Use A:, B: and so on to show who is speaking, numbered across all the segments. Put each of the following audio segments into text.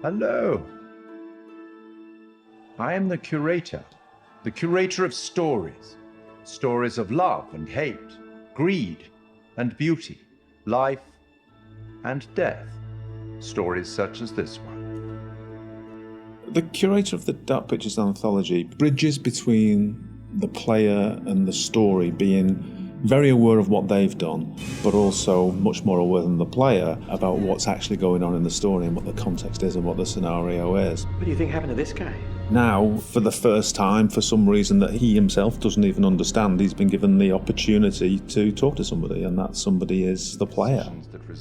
A: Hello. I am the Curator of stories. Stories of love and hate, greed and beauty, life and death. Stories such as this one.
B: The curator of the Dark Pictures Anthology bridges between the player and the story, being very aware of what they've done, but also much more aware than the player about what's actually going on in the story and what the context is and what the scenario is.
C: What do you think happened to this guy?
B: Now, for the first time, for some reason that he himself doesn't even understand, he's been given the opportunity to talk to somebody, and that somebody is the player.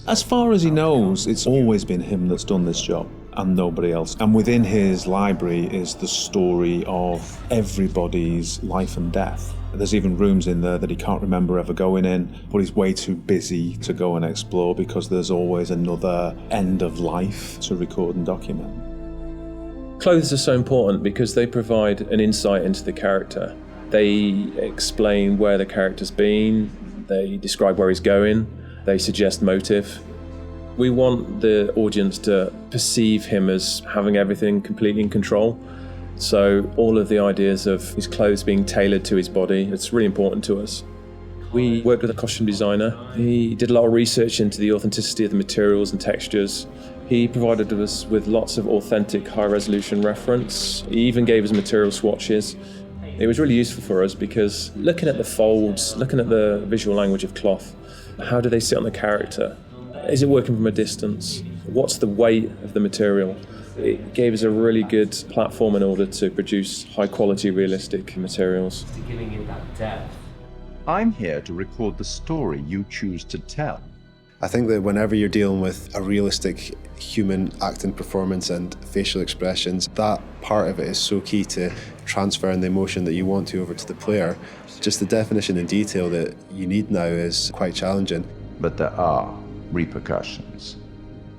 B: As far as he knows, it's always been him that's done this job and nobody else. And within his library is the story of everybody's life and death. There's even rooms in there that he can't remember ever going in, but he's way too busy to go and explore because there's always another end of life to record and document.
D: Clothes are so important because they provide an insight into the character. They explain where the character's been, they describe where he's going, they suggest motive. We want the audience to perceive him as having everything completely in control. So all of the ideas of his clothes being tailored to his body, it's really important to us. We worked with a costume designer. He did a lot of research into the authenticity of the materials and textures. He provided us with lots of authentic high-resolution reference. He even gave us material swatches. It was really useful for us because looking at the folds, looking at the visual language of cloth, how do they sit on the character? Is it working from a distance? What's the weight of the material? It gave us a really good platform in order to produce high-quality, realistic materials.
C: Giving it that depth.
A: I'm here to record the story you choose to tell.
E: I think that whenever you're dealing with a realistic human acting performance and facial expressions, that part of it is so key to transferring the emotion that you want to over to the player. Just the definition and detail that you need now is quite challenging.
A: But there are repercussions.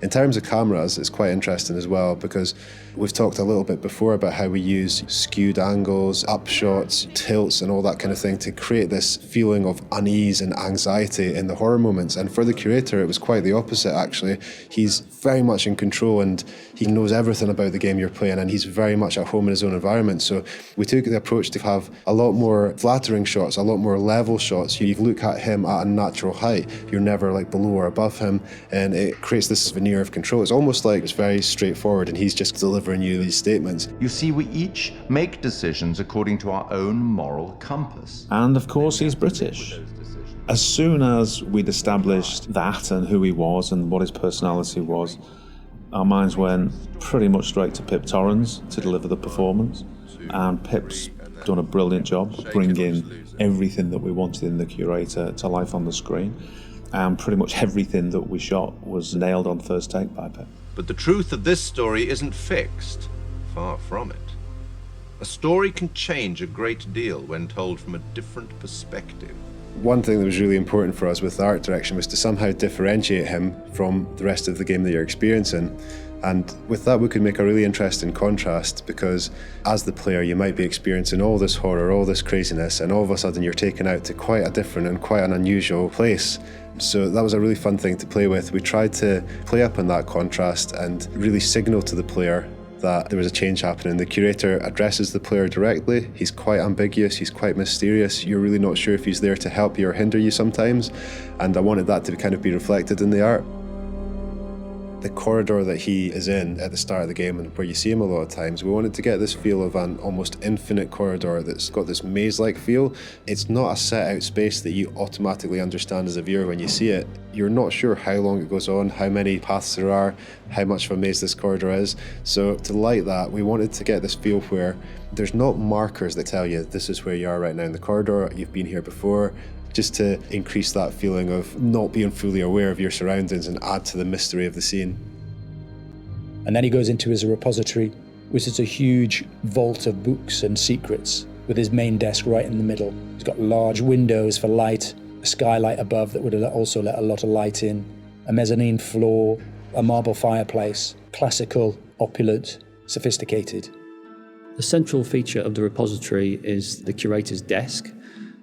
E: In terms of cameras, it's quite interesting as well because we've talked a little bit before about how we use skewed angles, upshots, tilts and all that kind of thing to create this feeling of unease and anxiety in the horror moments. And for the curator, it was quite the opposite actually. He's very much in control and he knows everything about the game you're playing and he's very much at home in his own environment. So we took the approach to have a lot more flattering shots, a lot more level shots. You look at him at a natural height. You're never like below or above him and it creates this veneer of control. It's almost like it's very straightforward and he's just delivering you these statements.
A: You see, we each make decisions according to our own moral compass.
B: And of course he's British. As soon as we'd established that and who he was and what his personality was, our minds went pretty much straight to Pip Torrens to deliver the performance. And Pip's done a brilliant job bringing everything that we wanted in the curator to life on the screen. And pretty much everything that we shot was nailed on first take by Pip.
F: But the truth of this story isn't fixed. Far from it. A story can change a great deal when told from a different perspective.
E: One thing that was really important for us with the art direction was to somehow differentiate him from the rest of the game that you're experiencing. And with that, we could make a really interesting contrast because as the player, you might be experiencing all this horror, all this craziness, and all of a sudden you're taken out to quite a different and quite an unusual place. So that was a really fun thing to play with. We tried to play up on that contrast and really signal to the player that there was a change happening. The curator addresses the player directly. He's quite ambiguous, he's quite mysterious. You're really not sure if he's there to help you or hinder you sometimes. And I wanted that to kind of be reflected in the art. The corridor that he is in at the start of the game and where you see him a lot of times, we wanted to get this feel of an almost infinite corridor that's got this maze-like feel. It's not a set out space that you automatically understand as a viewer when you see it. You're not sure how long it goes on, how many paths there are, how much of a maze this corridor is. So to light that, we wanted to get this feel where there's not markers that tell you this is where you are right now in the corridor, you've been here before, just to increase that feeling of not being fully aware of your surroundings and add to the mystery of the scene.
G: And then he goes into his repository, which is a huge vault of books and secrets, with his main desk right in the middle. He's got large windows for light, a skylight above that would also let a lot of light in, a mezzanine floor, a marble fireplace, classical, opulent, sophisticated.
H: The central feature of the repository is the curator's desk.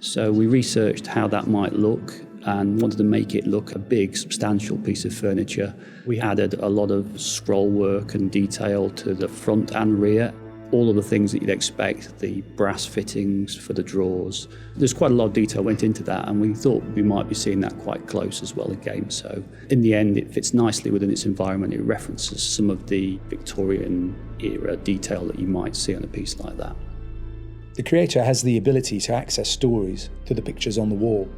H: So we researched how that might look and wanted to make it look a big, substantial piece of furniture. We added a lot of scroll work and detail to the front and rear. All of the things that you'd expect, the brass fittings for the drawers. There's quite a lot of detail went into that, and we thought we might be seeing that quite close as well again. So in the end, it fits nicely within its environment. It references some of the Victorian era detail that you might see on a piece like that.
G: The Curator has the ability to access stories through the pictures on the wall.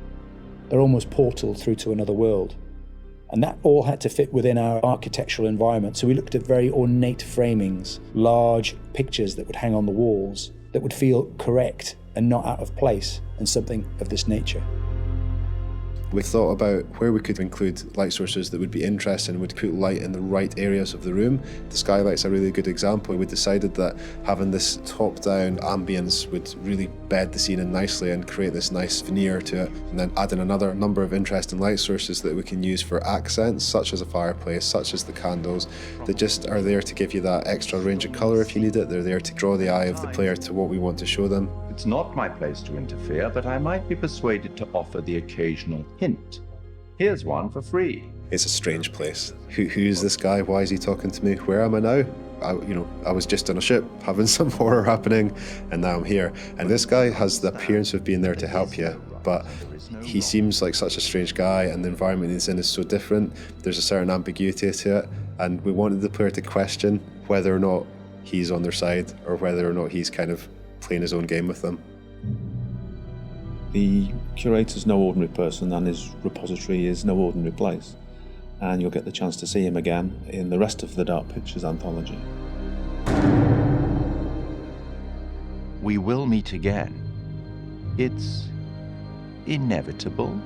G: They're almost portal through to another world. And that all had to fit within our architectural environment. So we looked at very ornate framings, large pictures that would hang on the walls, that would feel correct and not out of place, and something of this nature.
E: We thought about where we could include light sources that would be interesting, would put light in the right areas of the room. The skylight's a really good example. We decided that having this top-down ambience would really bed the scene in nicely and create this nice veneer to it. And then adding another number of interesting light sources that we can use for accents, such as a fireplace, such as the candles, that just are there to give you that extra range of colour if you need it. They're there to draw the eye of the player to what we want to show them.
A: It's not my place to interfere, but I might be persuaded to offer the occasional hint. Here's one for free.
E: It's a strange place. Who is this guy? Why is he talking to me? Where am I now? I was just on a ship having some horror happening, and now I'm here. And this guy has the appearance of being there to help you, but he seems like such a strange guy, and the environment he's in is so different. There's a certain ambiguity to it, and we wanted the player to question whether or not he's on their side or whether or not he's kind of playing his own game with them.
B: The Curator's no ordinary person, and his repository is no ordinary place. And you'll get the chance to see him again in the rest of the Dark Pictures Anthology.
A: We will meet again. It's inevitable.